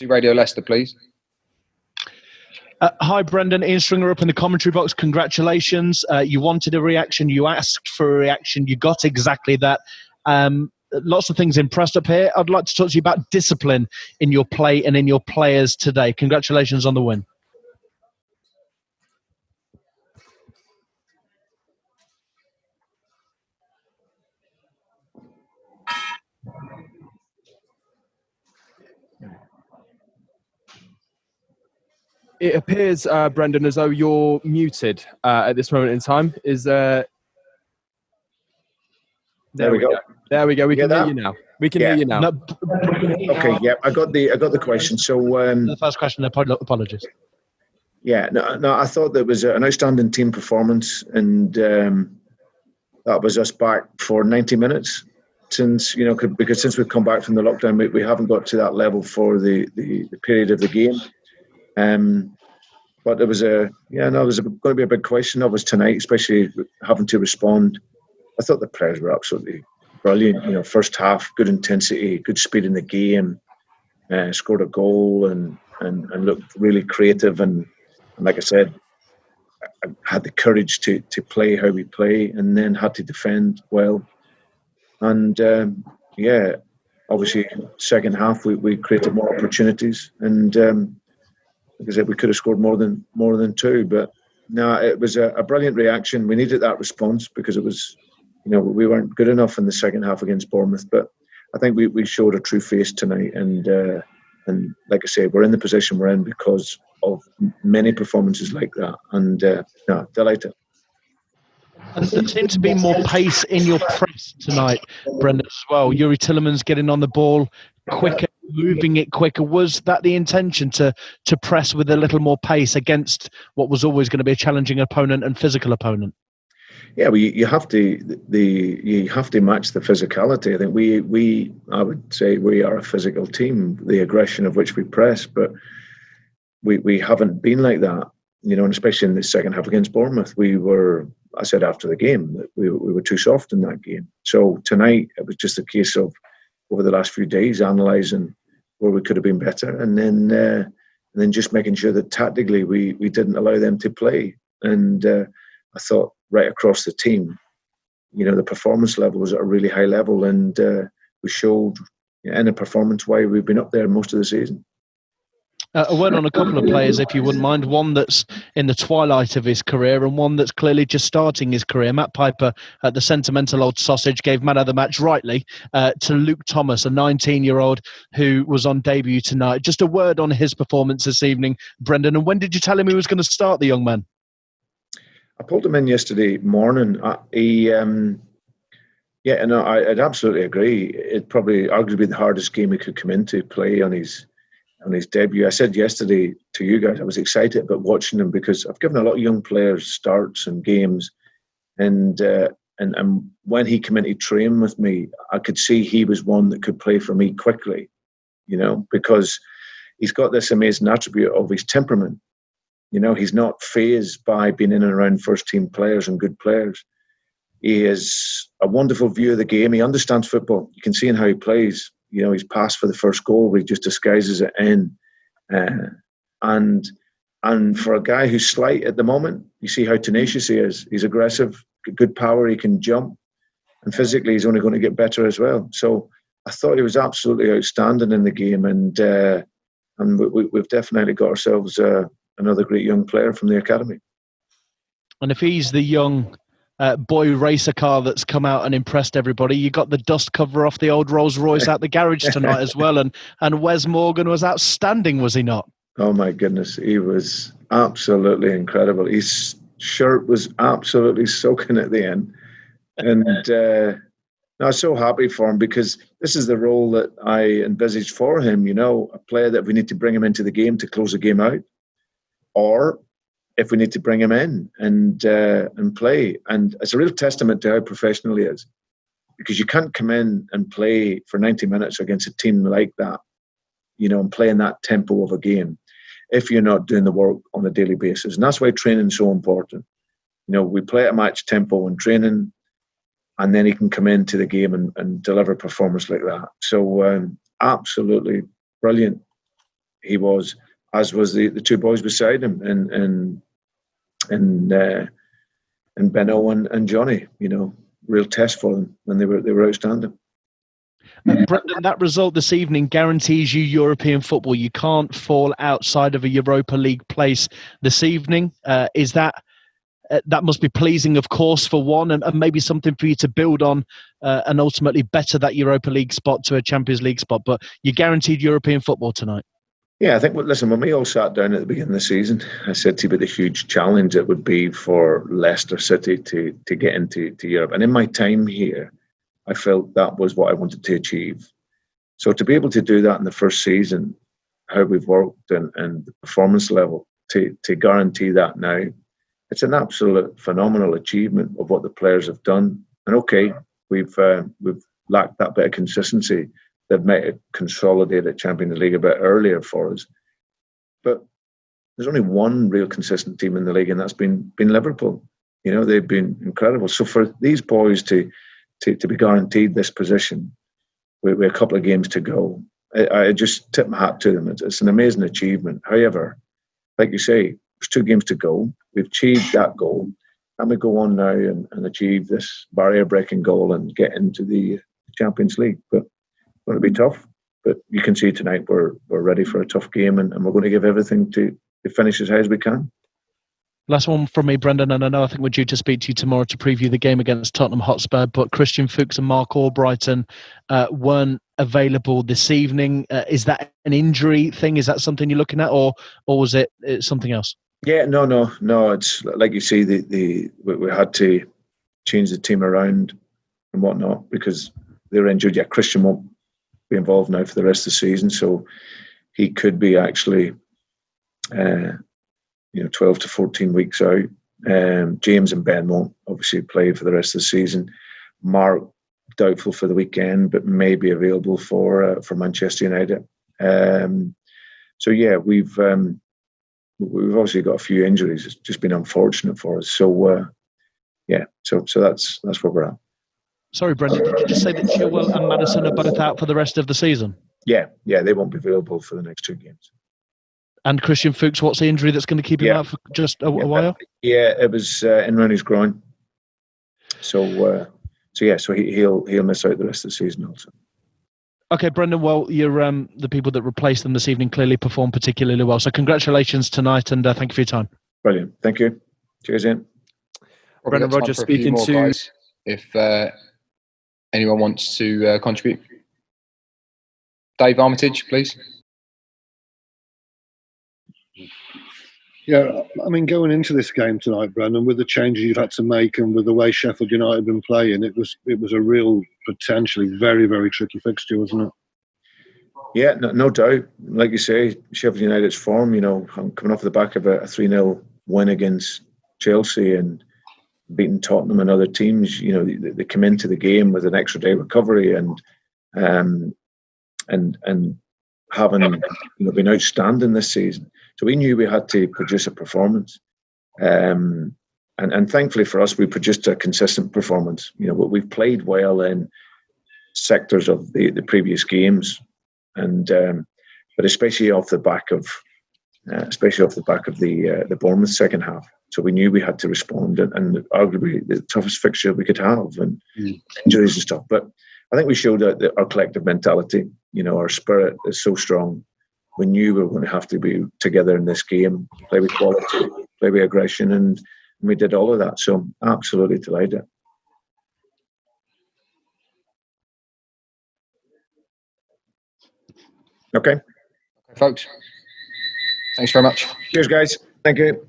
Radio Leicester, please. Hi, Brendan. Ian Stringer up in the commentary box. Congratulations. You wanted a reaction. You asked for a reaction. You got exactly that. Lots of things impressed up here. I'd like to talk to you about discipline in your play and in your players today. Congratulations on the win. It appears, Brendan, as though you're muted at this moment in time. There we go. There we go. We can hear you now. We can hear you now. Okay, yeah, I got the question. So the first question. Apologies. Yeah, no, I thought that was an outstanding team performance, and that was us back for 90 minutes. Because since we've come back from the lockdown, we haven't got to that level for the period of the game. But it was going to be a big question of us tonight, especially having to respond. I thought the players were absolutely brilliant. First half, good intensity, good speed in the game, scored a goal and looked really creative. And like I said, I had the courage to play how we play, and then had to defend well. And obviously, second half we created more opportunities, and like I said, we could have scored more than two. But no, it was a brilliant reaction. We needed that response because it was, we weren't good enough in the second half against Bournemouth. But I think we showed a true face tonight, and like I say, we're in the position we're in because of many performances like that. And delighted. And there seemed to be more pace in your press tonight, Brendan, as well. Yuri Tielemans getting on the ball quicker, moving it quicker. Was that the intention, to press with a little more pace against what was always going to be a challenging opponent and physical opponent? Yeah, well, you have to match the physicality. I think I would say we are a physical team, the aggression of which we press, but we haven't been like that, and especially in the second half against Bournemouth. I said after the game that we were too soft in that game. So tonight it was just a case of, over the last few days, analysing where we could have been better, and then just making sure that tactically we didn't allow them to play. And I thought right across the team, the performance level was at a really high level, and we showed in a performance why we've been up there most of the season. A word on a couple of players, if you wouldn't mind. One that's in the twilight of his career and one that's clearly just starting his career. Matt Piper, the sentimental old sausage, gave man of the match rightly to Luke Thomas, a 19-year-old who was on debut tonight. Just a word on his performance this evening, Brendan. And when did you tell him he was going to start, the young man? I pulled him in yesterday morning. I'd absolutely agree. It'd probably arguably the hardest game he could come into play on his debut. I said yesterday to you guys, I was excited about watching him because I've given a lot of young players starts and games, and when he came in to train with me, I could see he was one that could play for me quickly, because he's got this amazing attribute of his temperament. He's not fazed by being in and around first team players and good players. He has a wonderful view of the game. He understands football. You can see in how he plays. He's passed for the first goal where he just disguises it in. And for a guy who's slight at the moment, you see how tenacious he is. He's aggressive, good power, he can jump. And physically, he's only going to get better as well. So I thought he was absolutely outstanding in the game. And we've definitely got ourselves another great young player from the academy. And if he's the young boy racer car that's come out and impressed everybody, you got the dust cover off the old Rolls Royce out the garage tonight as well, and Wes Morgan was outstanding, was he not? Oh my goodness, he was absolutely incredible. His shirt was absolutely soaking at the end, and I was so happy for him because this is the role that I envisaged for him. A player that we need to bring him into the game to close the game out, or if we need to bring him in and play. And it's a real testament to how professional he is, because you can't come in and play for 90 minutes against a team like that, and play in that tempo of a game if you're not doing the work on a daily basis. And that's why training is so important. We play at a match tempo in training, and then he can come into the game and deliver a performance like that. So absolutely brilliant he was, as was the two boys beside him, and Benno and Johnny. Real test for them, and they were outstanding. Brendan, that result this evening guarantees you European football. You can't fall outside of a Europa League place this evening. Is that must be pleasing, of course, for one, and maybe something for you to build on and ultimately better that Europa League spot to a Champions League spot. But you're guaranteed European football tonight. Yeah, I think, listen, when we all sat down at the beginning of the season, I said to you about the huge challenge it would be for Leicester City to get into Europe. And in my time here, I felt that was what I wanted to achieve. So to be able to do that in the first season, how we've worked and the performance level, to guarantee that now, it's an absolute phenomenal achievement of what the players have done. And okay, we've lacked that bit of consistency. They've made it consolidated Champions League a bit earlier for us. But there's only one real consistent team in the league, and that's been Liverpool. They've been incredible. So for these boys to be guaranteed this position with a couple of games to go, I just tip my hat to them. It's an amazing achievement. However, like you say, there's 2 games to go. We've achieved that goal, and we go on now and achieve this barrier-breaking goal and get into the Champions League. But it's going to be tough. But you can see tonight we're ready for a tough game, and we're going to give everything to finish as high as we can. Last one from me, Brendan, and I think we're due to speak to you tomorrow to preview the game against Tottenham Hotspur, but Christian Fuchs and Mark Albrighton weren't available this evening. Is that an injury thing? Is that something you're looking at, or was it something else? Yeah, no. It's like you see, we had to change the team around and whatnot because they were injured. Yeah, Christian won't be involved now for the rest of the season, so he could be actually 12 to 14 weeks out. James and Ben won't obviously play for the rest of the season. Mark, doubtful for the weekend, but may be available for Manchester United. So yeah, we've obviously got a few injuries. It's just been unfortunate for us. So so that's where we're at. Sorry, Brendan, did you just say that Chilwell and Maddison are both out for the rest of the season? Yeah, they won't be available for the next 2 games. And Christian Fuchs, what's the injury that's going to keep him out for just a while? Yeah, it was in around his groin. So he'll miss out the rest of the season also. Okay, Brendan. Well, you're the people that replaced them this evening clearly performed particularly well. So congratulations tonight, and thank you for your time. Brilliant. Thank you. Cheers, Ian. Brendan Rodgers speaking to. Guys, if anyone wants to contribute, Dave Armitage, please. Yeah, I mean, going into this game tonight, Brendan, with the changes you've had to make and with the way Sheffield United have been playing, it was a real, potentially very, very tricky fixture, wasn't it? Yeah, no doubt. Like you say, Sheffield United's form, coming off the back of a 3-0 win against Chelsea and beating Tottenham and other teams, they come into the game with an extra day recovery and having been outstanding this season. So we knew we had to produce a performance. And thankfully for us, we produced a consistent performance. We've played well in sectors of the previous games, and but especially off the back of the Bournemouth second half. So we knew we had to respond, and arguably the toughest fixture we could have, and injuries and stuff. But I think we showed that our collective mentality, our spirit is so strong. We knew we were going to have to be together in this game, play with quality, play with aggression, and we did all of that. So absolutely delighted. Okay, folks. Thanks very much. Cheers, guys. Thank you.